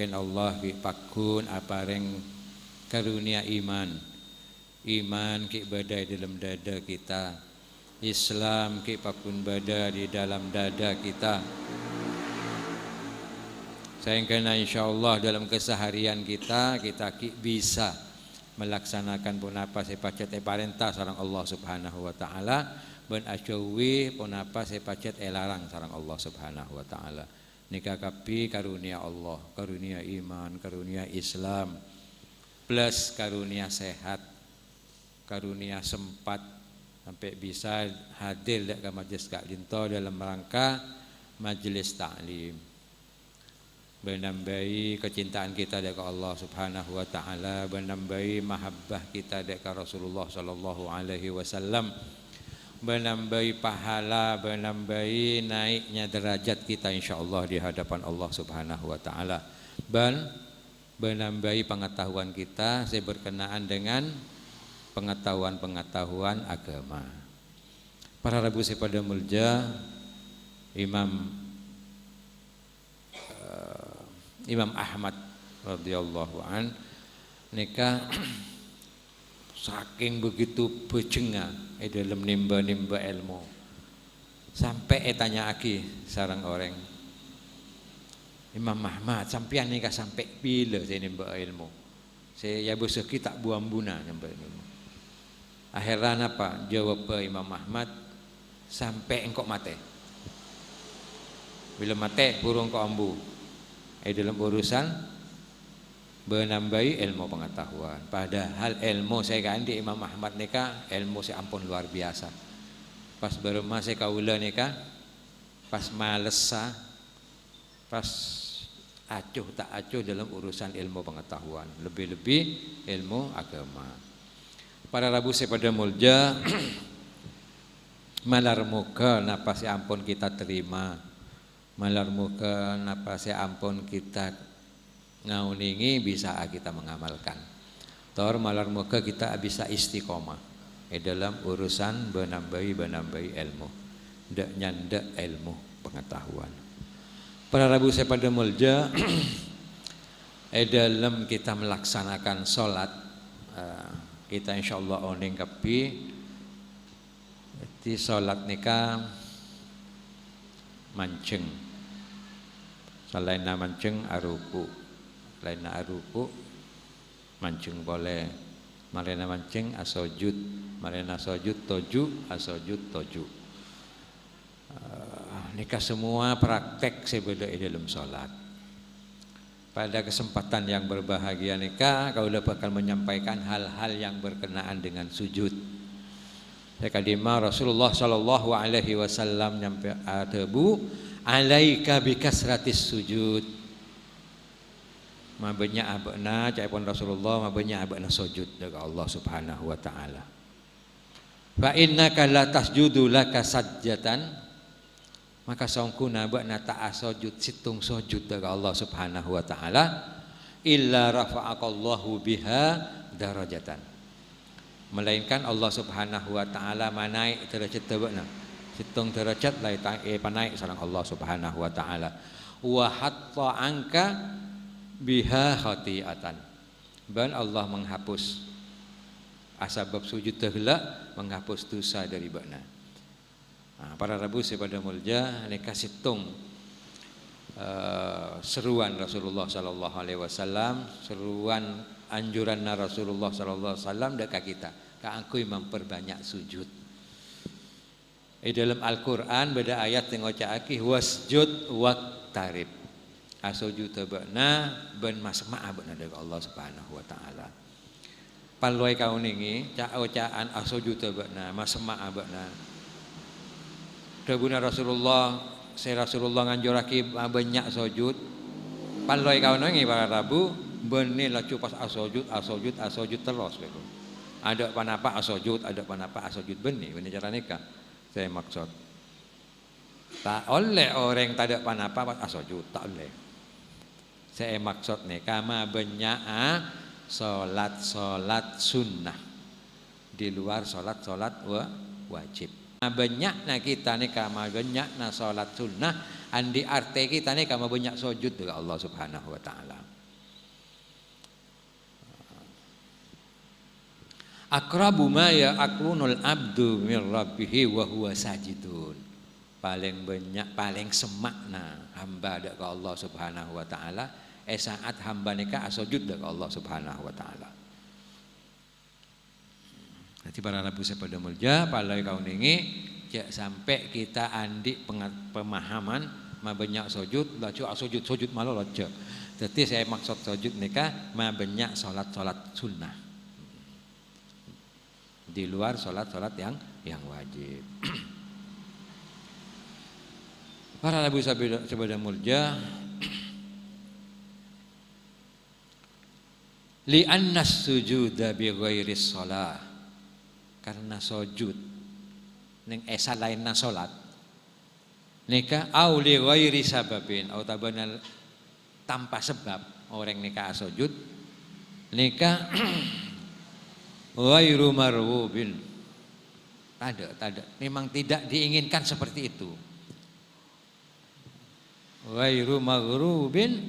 mungkin Allah pakun apareng karunia iman ki badai dalam dada kita, Islam ki pakun bada di dalam dada kita, sehingga insyaallah dalam keseharian kita ki bisa melaksanakan punapa sepacet parentah sareng Allah Subhanahu wa taala, ben acuwi punapa sepacet larang sareng Allah Subhanahu wa taala. Nika kapi karunia Allah, karunia iman, karunia Islam, plus karunia sehat, karunia sempat sampai bisa hadir ke majelis Kak dalam rangka majelis taklim, menambahi kecintaan kita dekat Allah Subhanahu wa taala, menambahi mahabbah kita dekat Rasulullah sallallahu alaihi wasallam, menambahi pahala, menambahi naiknya derajat kita insyaallah di hadapan Allah Subhanahu wa taala, dan menambahi pengetahuan kita berkenaan dengan pengetahuan agama. Para Rabu pada mulja Imam Ahmad radhiyallahu an nika saking begitu bejenga dalam nimba-nimba ilmu sampai tanya aki sarang orang, Imam Ahmad sampean nika sampai bila saya nimba ilmu, saya besok tak buang buna nimba ilmu. Akhirnya apa jawab Imam Ahmad, sampai engkau mate, bila mate burung kau ambu dalam urusan menambahi ilmu pengetahuan. Padahal ilmu saya kan di Imam Ahmad nika ilmu saya ampun luar biasa. Pas berumah saya kaula nika pas malesa, pas acuh tak acuh dalam urusan ilmu pengetahuan, lebih-lebih ilmu agama. Para Rabu saya pada mulja malar muka napa saya ampun kita terima, malar muka napa saya ampun kita ngauningi bisa kita mengamalkan. Tor malar muka kita bisa istiqomah dalam urusan menambahi ilmu, ndak nyandak ilmu pengetahuan. Para Rabu saya pada mulja dalam kita melaksanakan sholat, kita insyaallah oning kapi di sholat nikah mancing, selain mancing aruku, lain aruku mancing boleh, marina mancing asojud, marina sojud toju, asojud toju. Nikah semua praktek sebeda dalam sholat. Pada kesempatan yang berbahagia nikah, kau bakal menyampaikan hal-hal yang berkenaan dengan sujud. Kadima Rasulullah sallallahu alaihi wasallam nyampe atabu alaika bikasratis sujud. Ma banyak abna caipun Rasulullah, ma banyak abna sujud dekat Allah Subhanahu wa taala. Fa innaka la tasjudu laka sajjatan, maka sangkuna bakna ta'a sujud situng sujud dekat Allah Subhanahu wa taala illa rafa'akallahu biha darajatan, melainkan Allah Subhanahu wa taala manaik derajat bakna situng derajat lai panaik sareng Allah Subhanahu wa taala, wa hatta angka biha khati'atan, dan Allah menghapus asbab sujud terhela, menghapus dosa dari bakna. Para Rabu pada mulja nika situng seruan Rasulullah sallallahu alaihi wasallam, seruan anjuran Rasulullah sallallahu alaihi wasallam dekat kita, kaangkui memperbanyak sujud. Dalam Al-Qur'an beda ayat yang ngocaaki wasjud waqtarib, asujud tabana ben masma'a beuna dari Allah Subhanahu wa taala. Paloi kauningi caan asujud tabana masma'a beuna. Dabuna Rasulullah, saya Rasulullah nganjuraki banyak sujud. Paloi kauningi para Rabu benih lacu pas asujud terus begitu. Ada panapa asujud, ada panapa asujud benih cara nikah. Saya maksud tak oleh orang tak ada panapa pas asujud, tak oleh. Saya maksud nikah ma banyak salat sunnah di luar salat wajib. Banyak na kita nikah ma banyak na salat sunnah andi arte kita nikah ma banyak sujud dengan Allah Subhanahu wa taala. Aqrabu ma ya'kunul abdu min rabbih wa huwa sajidun. Paling banyak, paling semakna hamba dak ke Allah Subhanahu wa taala saat hamba nika asujud dak ke Allah Subhanahu wa taala. Nanti para rabu sepada mulja palai kau ningi jak sampai kita andi pemahaman ma banyak sujud laju sujud malu lojo. Jadi saya maksud sujud nika ma banyak salat sunnah. Di luar salat yang wajib. Para rabu sepada mulja li annas sujuda bi ghairi shalah, karena sujud ning esa lainna salat nika au li ghairi sababin au tabana tanpa sebab orang nika sujud nika ghairu marwubin, tidak, memang tidak diinginkan seperti itu. Ghairu maghrubin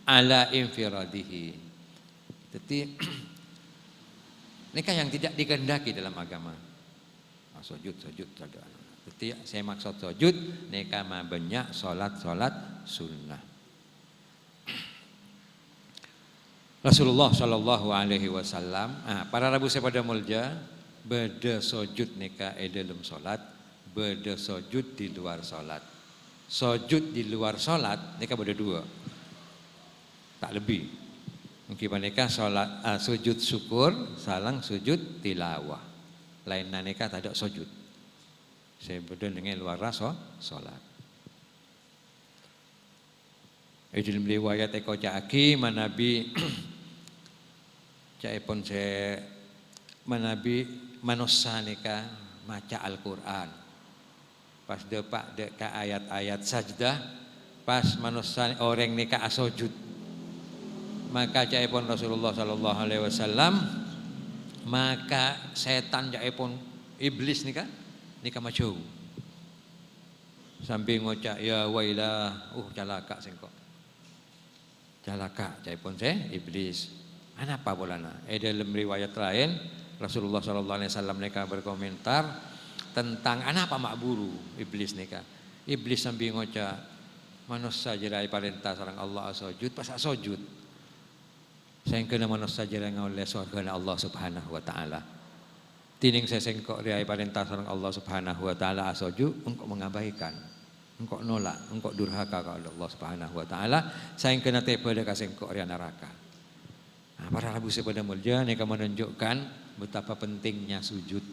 ala infiradihi, jadi ini kan yang tidak dikehendaki dalam agama. Sujud. Jadi saya maksud sujud nika mah banyak salat sunnah. Rasulullah Shallallahu Alaihi Wasallam, para rabu sepada mulja beda sujud nika dalam salat, beda sujud di luar salat. Sujud di luar salat nika beda dua, tak lebih. Mungkin mereka salat sujud syukur, salang sujud tilawah. Lain naneka tak ada sujud. Saya beda dengan luar salat. Dalam riwayat eko caki manabi caipun saya manabi manusia nika maca Al-Quran. Pas depak deka ayat-ayat sajdah, pas manusia orang nika asujud. Maka caipun Rasulullah Sallallahu Alaihi Wasallam, maka setan caipun iblis nika maju sambil ngocak ya wailah, calaka sengkok. Calaka caipun saya iblis. Apa bolana? Dalam riwayat lain Rasulullah Sallallahu Alaihi Wasallam nika berkomentar tentang apa makburu iblis nika. Iblis sambil ngocak manusia jirai perintah sareng Allah sujud pas sujud. Saya kena manusia jirai oleh surga Allah Subhanahu Wa Taala. Tining saya sengkok riai perintah sareng Allah Subhanahu Wa Taala sujud engkau mengabaikan. Engkau nolak, engkau durhaka kepada Allah Subhanahu Wa Taala. Saya kena tepa dekat sengkok ria neraka. Para rabu sepada mulja nika menunjukkan betapa pentingnya sujud.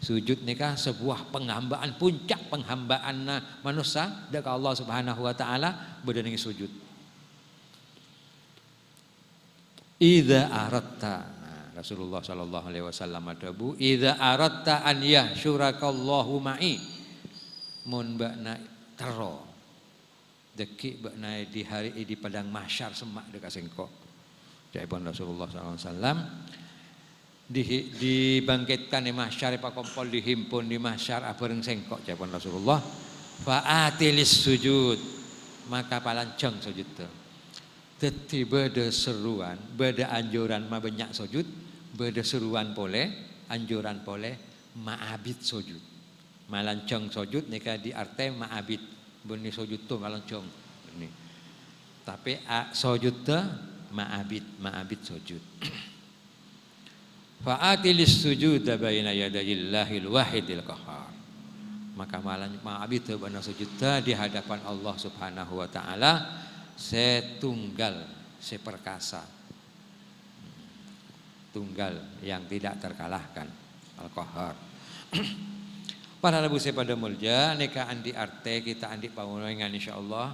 Sujud nika sebuah penghambaan, puncak penghambaan manusia dekat Allah Subhanahu Wa Taala berdengi sujud. Idza aratta, Rasulullah Sallallahu Alaihi Wasallam adabu idza aratta an yahsyurakallahu ma'i mun bakna tero deki bakna di hari di padang mahsyar semak dekat sengkok. Jaipun Rasulullah Sallallahu Alaihi Wasallam dibangkitkan di mahsyar pa kompol dihimpun di mahsyar abareng sengkok jaipun Rasulullah fa'atilis sujud, maka palanceng sujud tu. Dadi beda seruan, beda anjuran ma banyak sujud, beda seruan boleh, anjuran boleh ma'abid sujud. Malanceng sujud nika di arte ma'abid, beni sujud tu malanceng. Ini. Tapi sujud tu ma'abid sujud. Fa'atilis sujud baina yadayillahil wahidil qahhar. Maka ma'abid tu bana sujud di hadapan Allah Subhanahu Wa Taala setunggal, seperkasa, tunggal yang tidak terkalahkan, Al-Qahhar. Para rabu sepada mulja nika andi arte kita andi pawengan insyaallah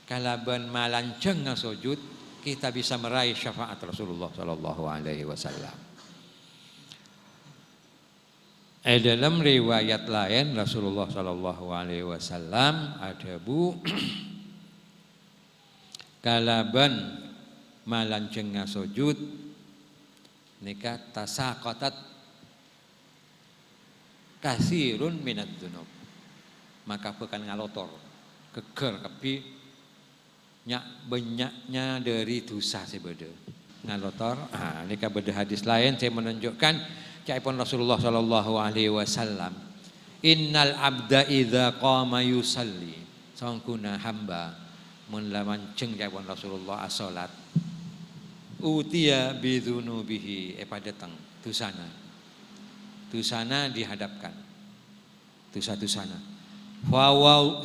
kalaban malanceng sujud kita bisa meraih syafaat Rasulullah Sallallahu Alaihi Wasallam. Dalam riwayat lain Rasulullah Sallallahu Alaihi Wasallam ada kalaban malanceng sujud nika tasaqatat kasirun minad dzunub, maka bukan ngalotor keger kepi banyaknya dari dosa sebeda. ngalotor. Ini beda hadis lain saya menunjukkan caipun Rasulullah sallallahu alaihi wasallam. Innal abda idza qama yusalli. Sangkuna hamba mun lawan ceng caipun Rasulullah as-salat. Utiya bidzunubihi pada datang dosana. Dosana dihadapkan. Dosa-dosana.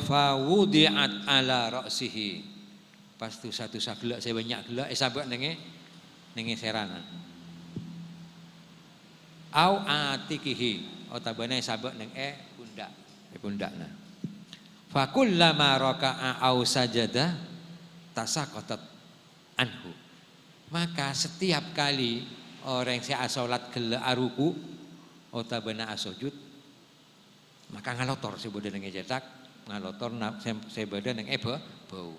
Fawudi'at ala ra'sihi. Pas dosa-dosa gelak saya banyak gelak sabak nenge serana. Au atikihi otabane sabak neng pundakna. Fa kullama raka'a au sajada tasaqatat anhu. Maka setiap kali orang yang salat gelak aruku otabana asujud maka ngalotor sebeda neng cetak ngalotor sebeda neng bau.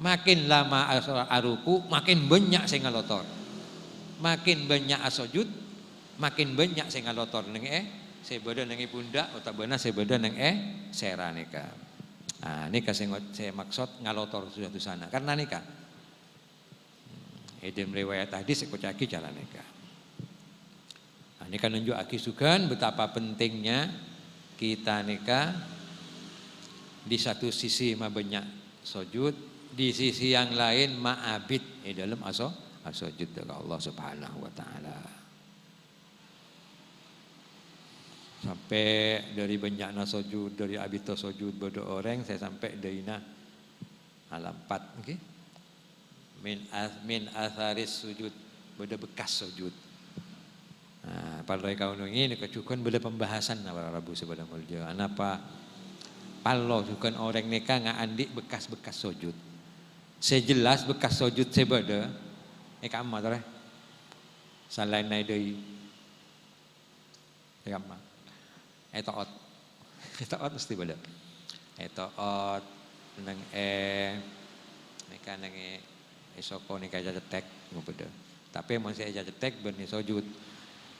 Makin lama aruku makin banyak saya ngalotor. Makin banyak asujud makin banyak saya ngalotor neng sebeda neng pundak otabana sebeda neng seranika. Nika saya maksud ngalotor sudah tu sana karena nika dalam riwayat hadis sekocaki jalan nika. Ini kan nunjuk aki sukan betapa pentingnya kita nika di satu sisi banyak sujud, di sisi yang lain ma'abid dalam asujud kepada Allah Subhanahu wa taala. Sampai dari banyakna sujud, dari abid sujud bodoh orang saya sampai daina alam 4 okay? Min atharis sujud beda bekas sujud. Pada kau ini kecukupan beda pembahasan para Rabu sepada mulja. Anapa kalau bukan orang neka ngandik bekas-bekas sujud. Sejelas bekas sujud sebeda kamma tore. Selain nai deui. Kamma. Etoot mesti beda. Etoot nang neka nang esoko nika jajetek ngobeda. Tapi masih jajetek benih sujud.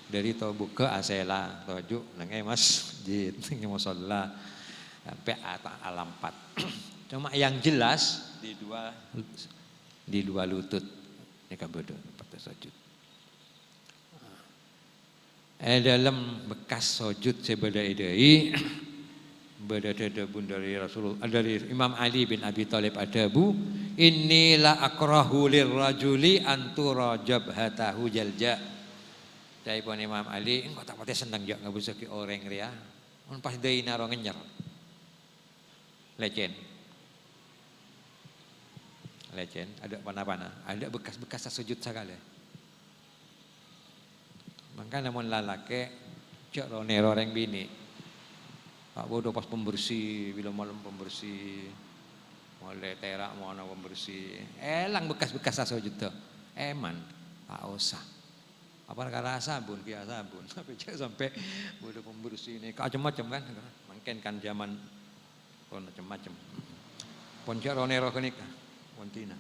Dari to buka asela toju nang masjid nang musalla sampai alam 4. Cuma yang jelas di dua lutut nika beda pada sujud. Dalam bekas sujud sebeda idai beda bun dari Rasulullah dari Imam Ali bin Abi Thalib adabu inilah akrahu lirrajuli antura jabhatahu jalja. Dari pun Imam Ali engkau tak pati senang jak ngabusuk ki orang ria mun pas deui naro ngenyer lecen ada pana-pana ada bekas-bekas sujud sagala. Maka namun lalake cek rone bini Pak bodoh pas pembersih, bila malam pembersih, mulai terak mau ana pembersih, elang bekas-bekas sujud tuh, eman, tak usah. Apa karena sabun, kia sabun, sampai bodoh pembersih ini, macam-macam kan, mungkin kan zaman macam-macam. Poncak ronero kenika, pontina.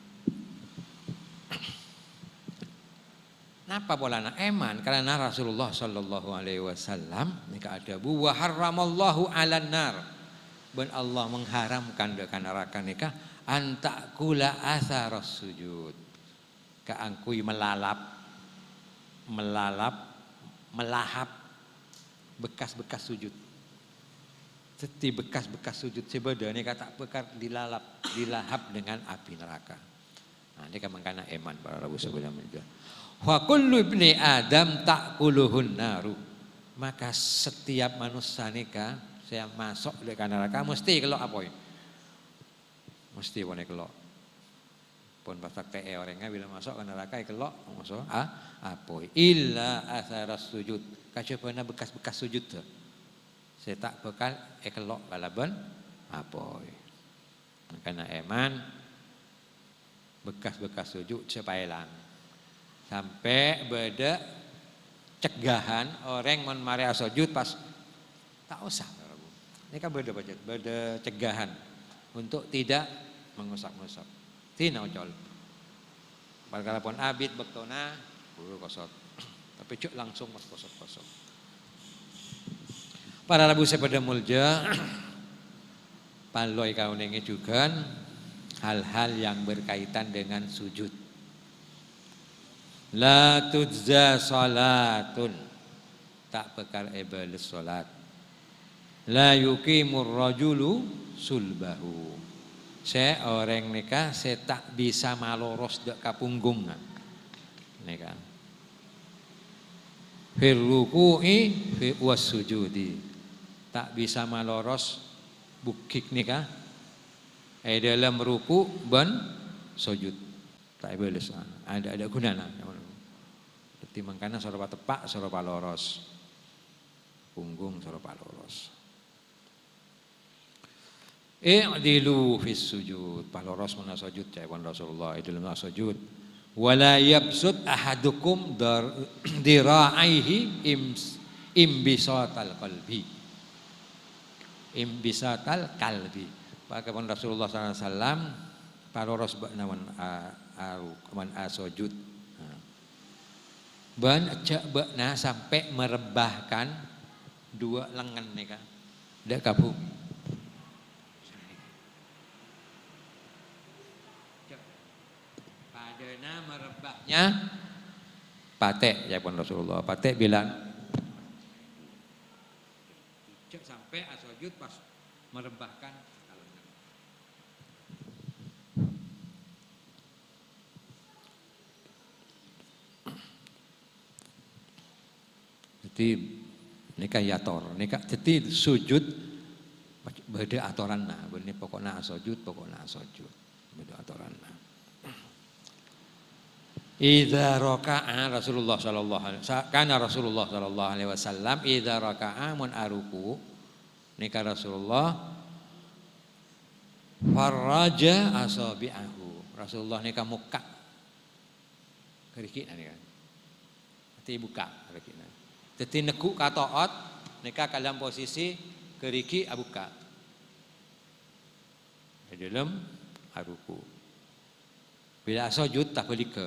Napa bolana eman karena Rasulullah sallallahu alaihi wasallam nika ada wa haramallahu 'alan nar. Ben Allah mengharamkan dekan neraka nika antakula atharas sujud. Kaangkui melahap bekas-bekas sujud. Seti bekas-bekas sujud sebeda nika tak bekar dilahap dengan api neraka. Nah, ini kan mangkana eman para Rabu sebelum itu. Wa kullu ibni Adam ta'kuluhun naru. Maka setiap manusia nika saya masuk di neraka mesti kelok apa? Mesti boleh kelok. Pun pasak teh orangnya bila masuk ke neraka kelok masuk apa? Illa atharas sujud. Kacupana bekas-bekas sujud tuh. Saya tak bekal kelok kalaban apa? Karena eman bekas-bekas sujud supaya hilang. Sampai beda cegahan orang men mari sujud pas tak usah. Ini kan beda cegahan untuk tidak mengusap-ngusap. Tina ocol. Perkara pun abid bektona buru kosot. Tapi cuk langsung mas kosot-kosot. Para Rabu sepada mulja paloi kau nengi juga hal-hal yang berkaitan dengan sujud. La tujza salatun, tak bekal ibadah salat. La yuqimur rajulu sulbahu, orang nikah saya tak bisa maloros dek kapunggung nikah. Fir ruku'i fi was-sujudi, tak bisa maloros bukik nikah dalam ruku dan sujud. Tak boleh ada gunana. Dadi mangkana sora tepak sora paloros. Punggung sora paloros. I'dilu fis sujud, paloros mana sujud jawaban Rasulullah dalam sujud. Wala yabsut ahadukum dira'aihi imbisatal qalbi. Imbisatal qalbi. Pakapun Rasulullah sallallahu alaihi wasallam paloros baknawan man sujud. Ban cek bakna sampai merebahkan dua lengan nika. Dak kabung. Padana merebahnya patek ya pun Rasulullah. Patek bilang cek sampai asujud pas merebahkan lengan. Jadi nikah yator, nikah jadi sujud beda atoran nah, benih pokoknya asujud, beda atoran nah. Idza raka'a Rasulullah sallallahu alaihi wasallam, kana Rasulullah sallallahu alaihi wasallam idza raka'a mun aruku nikah Rasulullah farraja asabi'ahu. Rasulullah nikah muka keriki nika. Hati buka keriki. Jadi nekuk katoot nikah dalam posisi keriki abuka. Di dalam aruku. Bila sujud tak boleh ke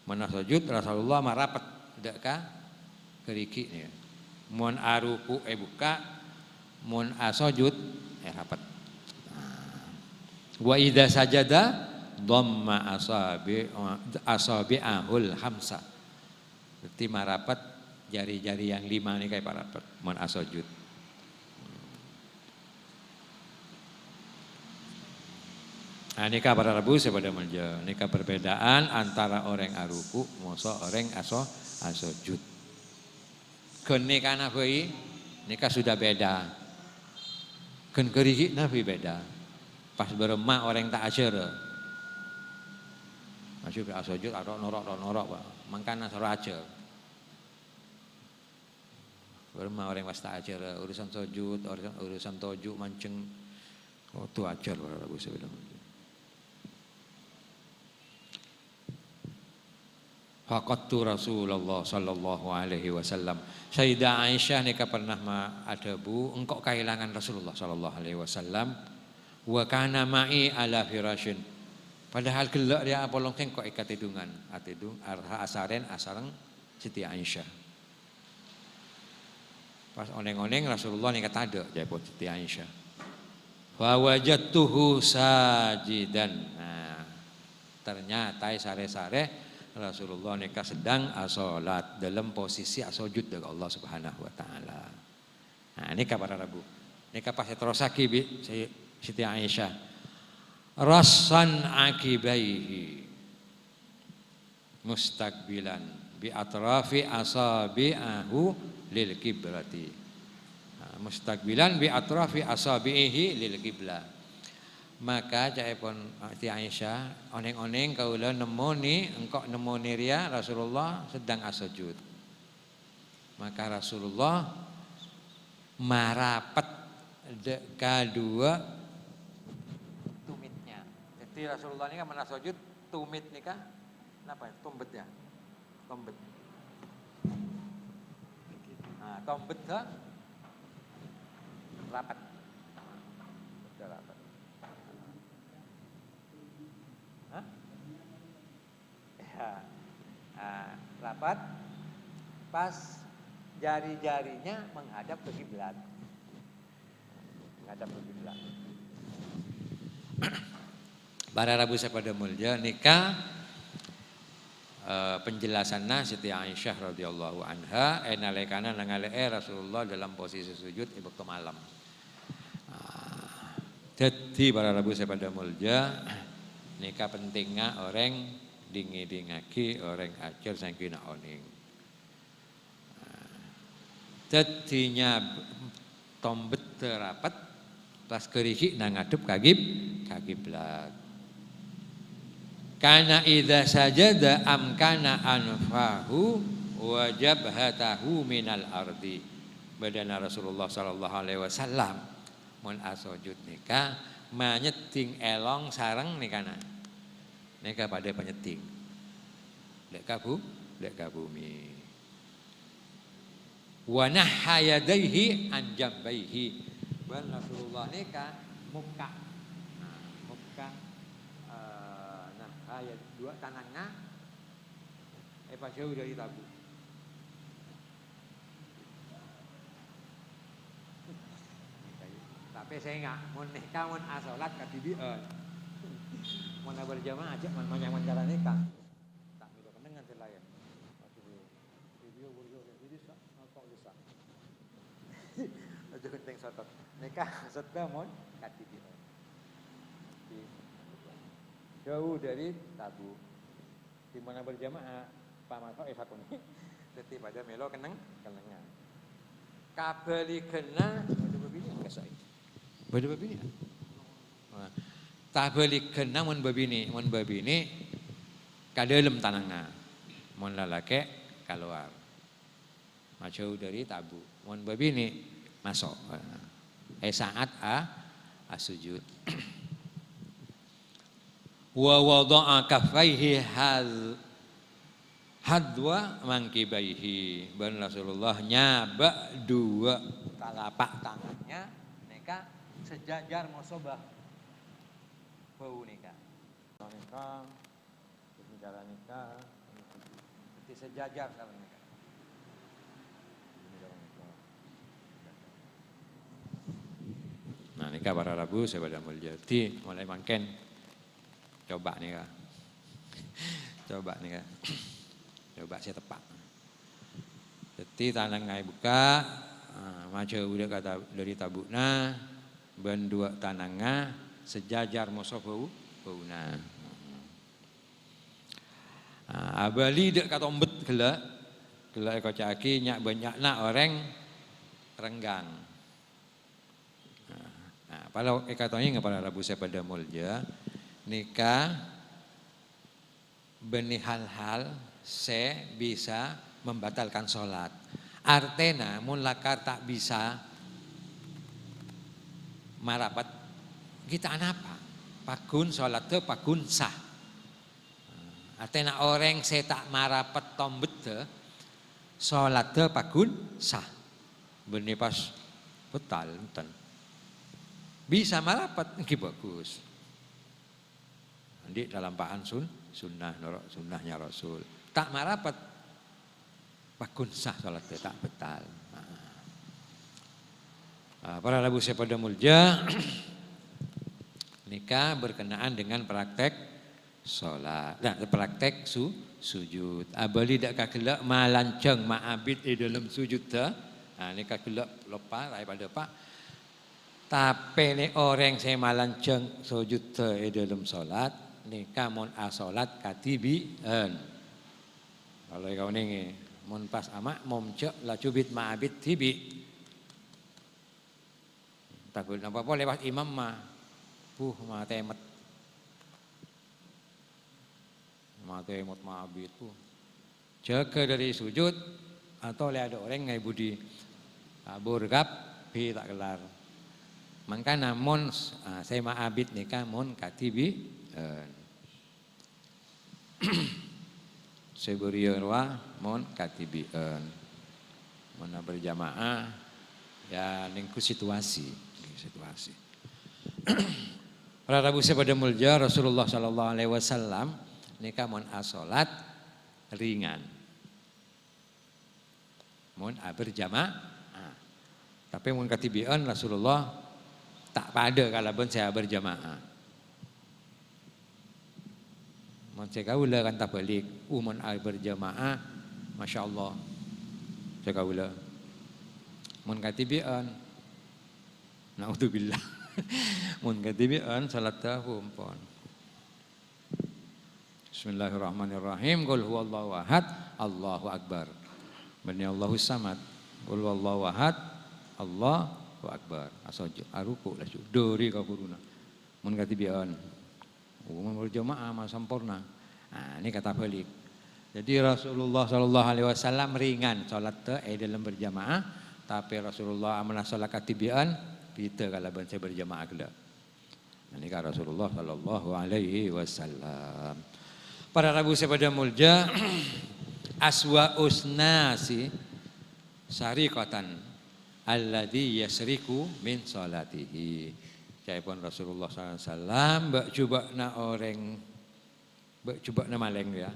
mana sujud Rasulullah marapat deka keriki ni. Mun aruku buka, mun asujud rapat. Wa idza sajada dhamma asabi'ahul hamsa. Berarti marapat jari-jari yang 5 ni kayak parapat mun asujud. Nah, nikah para rabu sepada melja. Nikah perbedaan antara orang aruku, moso orang asujud. Kenikahan nabi, nikah sudah beda. Ken keriki nabi beda. Pas beremah orang tak ajar. Masih asujud ada norok, mangkana sora ajar. Beremah orang pas tak ajar, urusan sujud, urusan tojuk mancing, tu ajar para rabu sepada melja. Faqattu Rasulullah sallallahu alaihi wasallam. Sayyidah Aisyah nikah pernah ada bu, engkau kehilangan Rasulullah sallallahu alaihi wasallam. Wa kana ma'i ala firashin. Padahal gelak dia apolong kok ikat hidungan, atidung arha asaren asareng Siti Aisyah. Pas oneng-oneng Rasulullah nikah tada jepot Siti Aisyah. Wa wajadtuhu sajidan. Nah, ternyata sare-sare Rasulullah nikah sedang asolat dalam posisi asujud dengan Allah Subhanahu wa taala. Nah, nikah para rabu. Nikah pas terosaki bi Siti Aisyah. Rassan akibaihi mustaqbilan bi atrafi asabi'ahu lil kibrati. Nah, mustaqbilan bi atrafi asabi'ihi lil kiblah. Maka jaipun Siti Aisyah oneng-oneng kaula nemoni engkau nemoni ria Rasulullah sedang asujud. Maka Rasulullah marapat kedua tumitnya. Jadi Rasulullah ini kan menasujud tumit nih kan apa ya? Tumbet ya. Tombet. Nah, tombet dah rapat. Rapat pas jari-jarinya menghadap ke kiblat. Menghadap ke kiblat. Para rabu sepada mulia nikah penjelasanna Siti Aisyah radhiyallahu anha nalekana nangale Rasulullah dalam posisi sujud waktu malam. Jadi para rabu saya pada mulja nika pentingnya orang dingi-dingaki orang ajar sangkina oning. Jadinya tombet terapat pas keriki nangadep kagiblat. Kana idza sajada amkana anfahu wa jabhatahu minal ardi. Badana Rasulullah sallallahu alaihi wasallam mun asujud nika manyeting elong sareng nikana. Nika pada penyeting. Lek kabumi. Wa nahayadaihi an jambaihi. Ban Rasulullah nika muka. Muka ayat dua tanangnya pas jauh dari tabu. Tapi saya enggak mau nikah mau asolat katibian. Mau berjamaah aja mau nyaman jalan nikah. Tak bisa kenangan selain. Video bisa kok bisa. Aja penting sotot. Nikah setelah mau katibian. Jauh dari tabu. Di mana berjamaah pamako fakuni. Dadi pada melo kenengan. Kabeli kena bade babini kasai. Bade babini. Tabeli kena mun babini ka dalam tanangna. Mun lalaki keluar. Jauh dari tabu. Mun babini masuk. Saat sujud. Wa wada'a kaffaihi hadwa mangkibaihi. Ben Rasulullah nyaba dua telapak tangannya nika sejajar musobah bau nika. Nika bicara nika seperti sejajar kalau nika. Nah nika para rabu saya pada muljati mulai mangken. Coba nih kak, coba saya tepak. Jadi tanang ngai buka, maca udah kata dari tabukna, ben dua tanangnya sejajar musuh bauna. Abali dek kata ombet gelak kocaki nyak banyak nak orang renggang. Nah, kalau katanya nggak pada rabu saya pada mulja. Nikah benih hal-hal bisa membatalkan sholat. Artena mun lakar tak bisa marapat kita apa? Pakun sholat tu pakun sah. Artena orang saya tak marapat tombet tu sholat tu pakun sah. Benih pas betal enten. Bisa marapat ki bagus. Di dalam pahan sunnahnya Rasul. Tak marapat pakun sah salat tak betal. Para labu saya pada mulja nikah berkenaan dengan praktek salat. Nah, praktek sujud. Abali dak kagelak malanceng ma'abid di dalam sujud ta. Nah, nikah gelak lupa daripada pak. Tapi ni orang saya malanceng sujud ta di dalam salat. Nikah mon asolat katibian. Kalau kau nengi mon pas amak momcek la cubit ma'abit tibi. Takut apa-apa lewat imam mah. Temet. Temet ma'abit jaga dari sujud atau le ada orang ngai budi burgap pi tak kelar. Maka namun saya ma'abit nikah mon katibi. Seburiwa mon katibian mana berjamaah ya ningku situasi. Para rabu pada mulja Rasulullah sallallahu alaihi wasallam nikah mon asolat ringan mon berjamaah tapi mon katibian Rasulullah tak pada kalau saya berjamaah. Mun sekaula kan tak balik, mun berjamaah masyaallah. Sekaula. Mun katibian naudzubillah. Mun katibian salat tahu umpon. Bismillahirrahmanirrahim. Qul huwallahu ahad, Allahu akbar. Bani Allahus samad. Qul huwallahu ahad, Allahu akbar. Asojud aruku lah dori ka guruna. Mun katibian. Mun berjamaah mah sampurna. Nah, ini kata balik. Jadi Rasulullah sallallahu alaihi wasallam ringan salat teh dalam berjamaah, tapi Rasulullah amanah salat katibian kita kalau bansa berjamaah kala. Ini kan Rasulullah sallallahu alaihi wasallam. Para Rabu sepada mulja aswa usnasi syariqatan alladhi yasriku min salatihi. Caipun Rasulullah SAW mbak coba na orang mbak coba na maleng ya.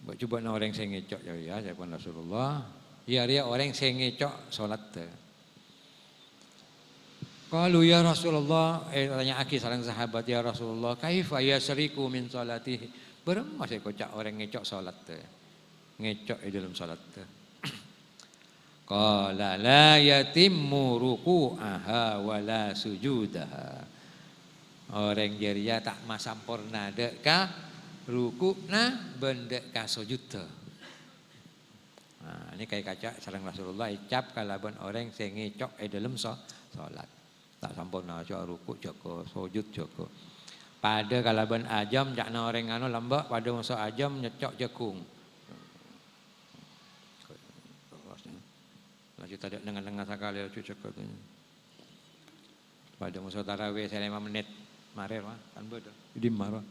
Mbak coba na orang sing ngecok ya caipun Rasulullah. Ya dia orang sing ngecok salat teh. Kalau ya Rasulullah, tanya aki sareng sahabat ya Rasulullah, kaifa yasriku min salatihi? Berem masih kocak orang ngecok salat teh. Ngecok di dalam salat teh. Qala la yatimmu ruku'aha wa la sujudaha. Orang jeria tak masampurna dek ka rukukna bendek ka sujud teh. Nah, ini kayak kaca sareng Rasulullah icap kalaban orang sing ngecok dalam salat. Tak sampurna cok rukuk joko sujud joko. Pada kalaban ajam jakna orang anu lambak pada masa ajam nyecok jekung. Lanjut ada dengan sakali cucuk katanya. Pada masa tarawih saya 5 menit marer mah kan beda. Jadi marah.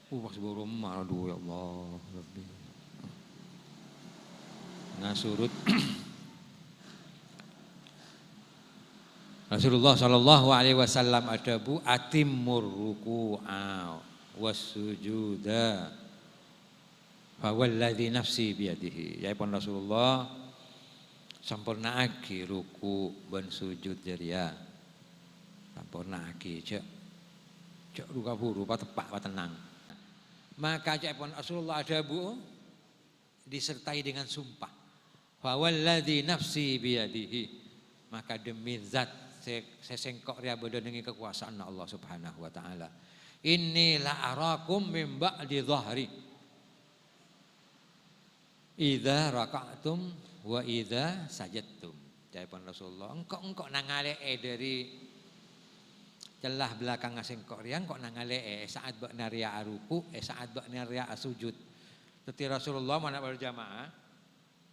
Pas baru marah ya Allah lebih. Nah surut Rasulullah sallallahu alaihi wasallam adabu atimmur ruku'a wassujuda fa walladzi nafsi biyadihi. Ya pun Rasulullah sampurnaake ruku ban sujud jeria. Sampurnaake cek ruka buru tepak tenang. Maka cek pun Rasulullah adabu disertai dengan sumpah. Fa walladzi nafsi biyadihi. Maka demi zat sesengkok ria berdengi kekuasaan Allah Subhanahu wa taala. Inni la arakum min ba'di dhahri. Idza raka'tum wa idza sajadtum. Jawaban Rasulullah, engkau nangale dari celah belakang sengkok ria engkau nangale saat bak naria ruku, saat bak naria sujud. Teti Rasulullah mana berjamaah.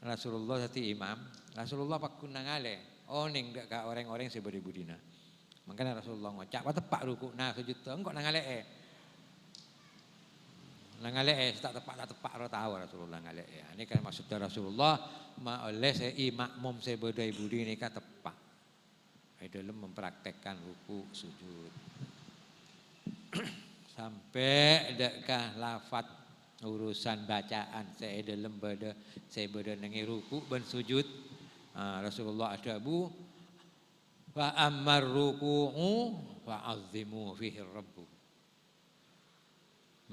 Rasulullah teti imam, Rasulullah pakun nangale. Oh ning dak ka orang-orang sebudi budina. Makanya Rasulullah ngocak tepak ruku nah sujud teh engko nangalee. Nangalee tak tepak ro tahu Rasulullah nangalee. Ini kan maksudnya Rasulullah ma oleh makmum sebudi budi ini ka tepak. Ai dalam mempraktekkan ruku sujud. Sampai dak ka lafat urusan bacaan saya dalam beda nengi ruku ban sujud. Rasulullah adabu wa ammar ruku'u wa azimu fihi rabbu.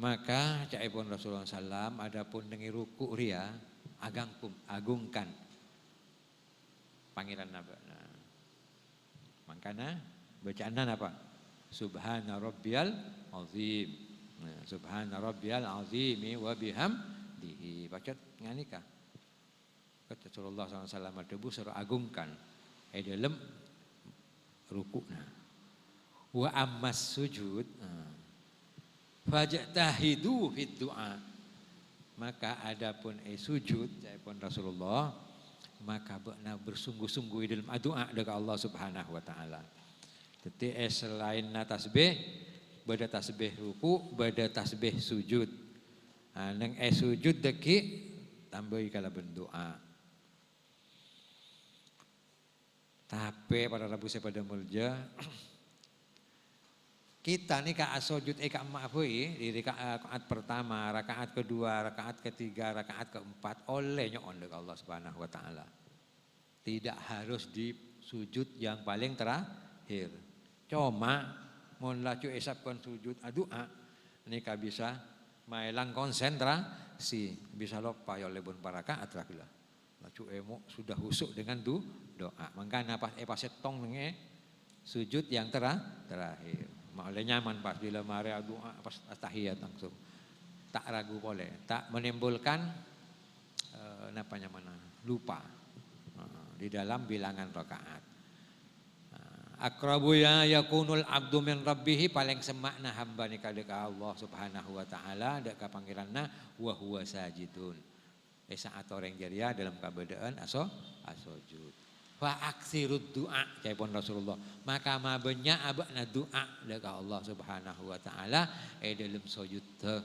Maka caipun Rasulullah sallam adapun dengi ruku' ria agungkan panggilan napa. Nah, makana bacaanna apa? Subhana rabbiyal azim. Nah, subhana rabbiyal azimi wa bihamdihi. Baca nganika. Rasulullah SAW debu surah agungkan dalam rukukna. Wa ammas sujud fajtahidu fid du'a. Maka adapun sujud jaipun Rasulullah maka benar bersungguh-sungguh dalam doa dekat Allah Subhanahu wa taala. Jadi selain tasbih bada tasbih ruku, bada tasbih sujud. Nang sujud deki tambahi kala berdoa. Tapi pada Rabu saya pada mulja kita nih ka sujud ka ma'fui di rakaat pertama, rakaat kedua, rakaat ketiga, rakaat keempat oleh nyoon dekat Allah Subhanahu wa taala. Tidak harus di sujud yang paling terakhir. Cuma mun lacu esapkan sujud doa nika bisa mailang konsentrasi, bisa lupa ya lebon paraka atrakila. Lacu emo sudah husuk dengan doa. Makanya pas setong nenge sujud yang terakhir. Malah nyaman pas bila mari doa pas tahiyat langsung. Tak ragu boleh, tak menimbulkan napanya mana lupa di dalam bilangan rakaat. Akrabu ya yakunul abdu min rabbih, paling semakna hamba ni kadeka Allah Subhanahu wa taala dak ka pangeranna wa huwa sajidun. Saat orang jaria dalam keadaan asojud. Fa aksirud doa jaipun Rasulullah. Maka ma banyak abakna doa dak Allah Subhanahu wa taala dalam sujud teh.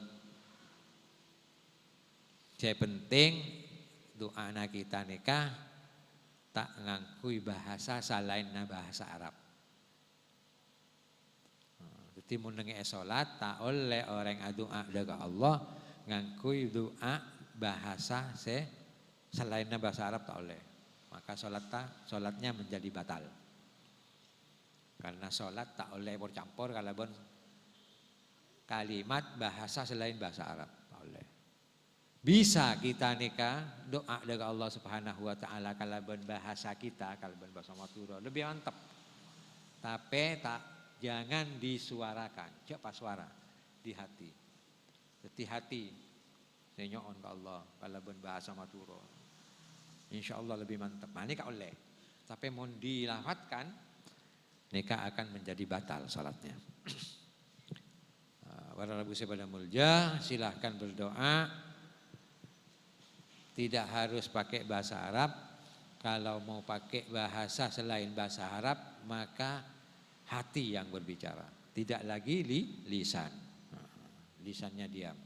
Yang penting doa na kita nikah tak ngangkui bahasa selain bahasa Arab. Jadi mun nenge salat tak oleh orang doa daga Allah ngangkui doa bahasa selain bahasa Arab tak oleh. Maka salatnya menjadi batal. Karena salat tak oleh bercampur kalaupun kalimat bahasa selain bahasa Arab tak oleh. Bisa kita nikah doa daga Allah Subhanahu wa taala kalaupun bahasa kita, kalaupun bahasa Madura lebih mantap. Tapi jangan disuarakan, cek pas suara di hati. Jadi hati senyoon ke Allah kalaupun bahasa Madura. Insyaallah lebih mantap. Nah, nikah oleh. Tapi mau dilafadzkan nikah akan menjadi batal salatnya. Para Rabu pada mulja silahkan berdoa. Tidak harus pakai bahasa Arab. Kalau mau pakai bahasa selain bahasa Arab maka hati yang berbicara, tidak lagi lisan. Lisannya diam,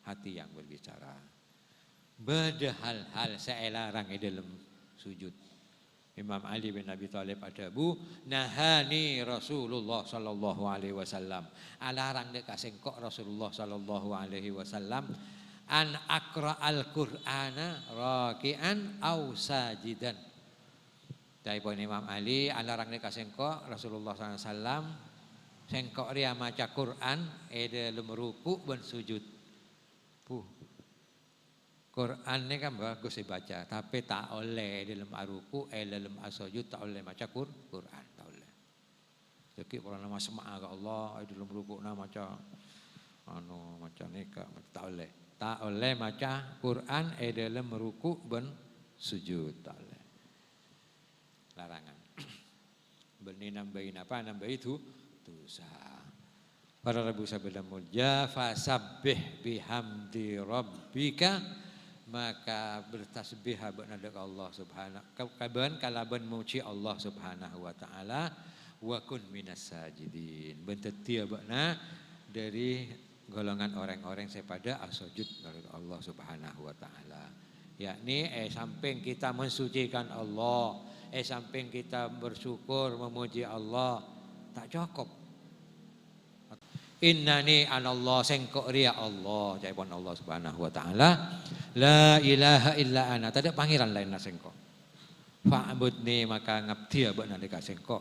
hati yang berbicara. Beda hal-hal saya larang di dalam sujud. Imam Ali bin Abi Thalib adabu nahani Rasulullah sallallahu alaihi wasallam. Alarang dek kasengkok Rasulullah sallallahu alaihi wasallam an aqra al-Qur'ana raki'an aw sajidan. Daipun Imam Ali alarang dek kasengkok Rasulullah sallallahu alaihi wasallam sengkok ria maca Quran dalam ruku dan sujud. Quran ini kan bagus dibaca, tapi tak oleh dalam ruku dalam sujud tak oleh maca Quran, tak oleh. Jadi orang nama semak ke Allah dalam ruku nama maca maca nikah tak oleh. Tak oleh maca Quran dalam ruku dan sujud, tak oleh. Larangan. Benih nambahin apa? Nambah itu dosa. Para Rabu sabda mulja fasabbih bihamdi rabbika, maka bertasbih kepada Allah Subhanahu kaban kalaban muji Allah Subhanahu wa taala wa kun minas sajidin. Bentetia bakna dari golongan orang-orang sepada asujud kepada Allah Subhanahu wa taala. Yakni samping kita mensucikan Allah, samping kita bersyukur memuji Allah, tak cukup. Innani anallah sengkok ria Allah, jaipun Allah Subhanahu wa taala, la ilaha illa ana, tak ada pangeran lain na sengkok. Fa'budni maka ngabdi abana dekat sengkok.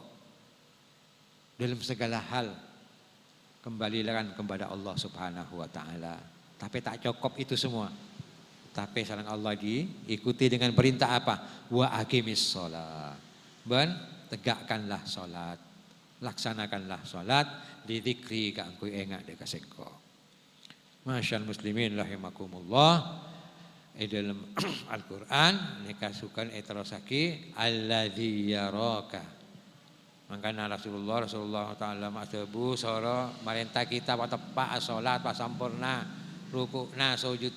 Dalam segala hal kembalilah kepada Allah Subhanahu wa taala. Tapi tak cukup itu semua. Tapi saling Allah diikuti dengan perintah apa? Wa aqimis shalah. Tegakkanlah salat. Laksanakanlah salat di zikri ka engkau ingat dekat sengko. Masyaallah muslimin rahimakumullah. Dalam Al-Qur'an nikasukan terosaki alladzi yaraka. Makanya Rasulullah taala maktubu soro marenta kita wa tepak salat pa sampurna, rukukna sujud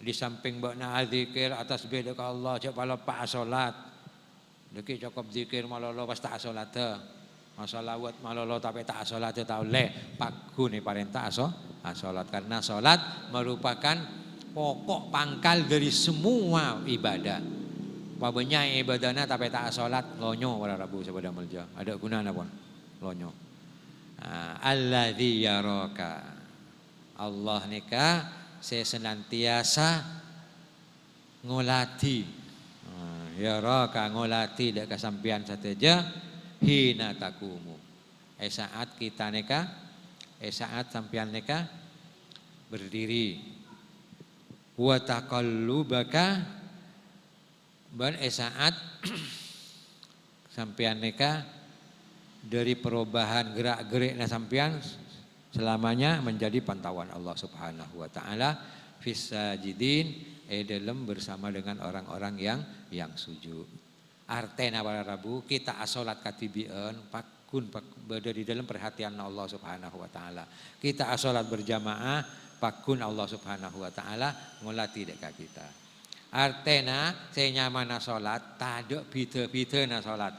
di samping bakna zikir atas beda ke Allah cak pala pak salat. Deki cukup zikir malolo pas tak salat teh. Masalawat malolo tapi tak salat tak oleh. Pagune parentah salat karena salat merupakan pokok pangkal dari semua ibadah. Pabenya ibadahna tapi tak salat lonyo pada Rabu sabada mulja. Ada gunanya pun lonyo. Alladzi yaraka. Allah nikah saya senantiasa ngolati yaraka ngolati dak kasampian sateja hina takumu saat kita nikah saat sampean neka berdiri. Wa taqallubaka ban saat sampean neka dari perubahan gerak-gerikna sampean selamanya menjadi pantauan Allah Subhanahu wa taala fis sajidin dalam bersama dengan orang-orang yang sujud. Artena para Rabu kita asolat katibieun pakun berada di dalam perhatian Allah Subhanahu wa taala. Kita asolat berjamaah pakun Allah Subhanahu wa taala ngolati dekat kita. Artena senyamana salat taduk bide-bidena salat.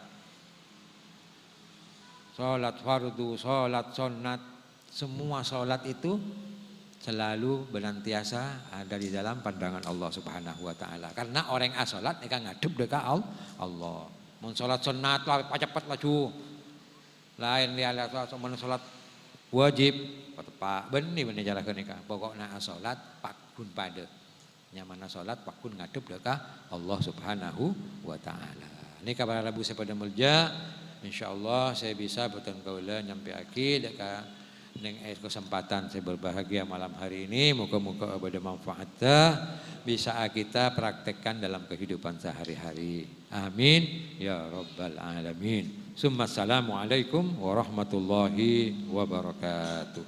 Salat fardu, salat sunnat, semua salat itu selalu berantiasa ada di dalam pandangan Allah Subhanahu wa taala. Karena orang salat mereka ngadep dekat Allah. Mun salat sunat lah cepat laju. Lain dia mun salat wajib tepak benih jarakeun nika. Pokokna salat pakun pada nyamana salat pakun ngadep dekat Allah Subhanahu wa taala. Nika para Rabu sepada mulja insyaallah saya bisa boten kaula nyampe aki dekat ning kesempatan saya berbahagia malam hari ini, moga-moga ada manfaatnya bisa kita praktekkan dalam kehidupan sehari-hari. Amin ya rabbal alamin. Assalamualaikum warahmatullahi wabarakatuh.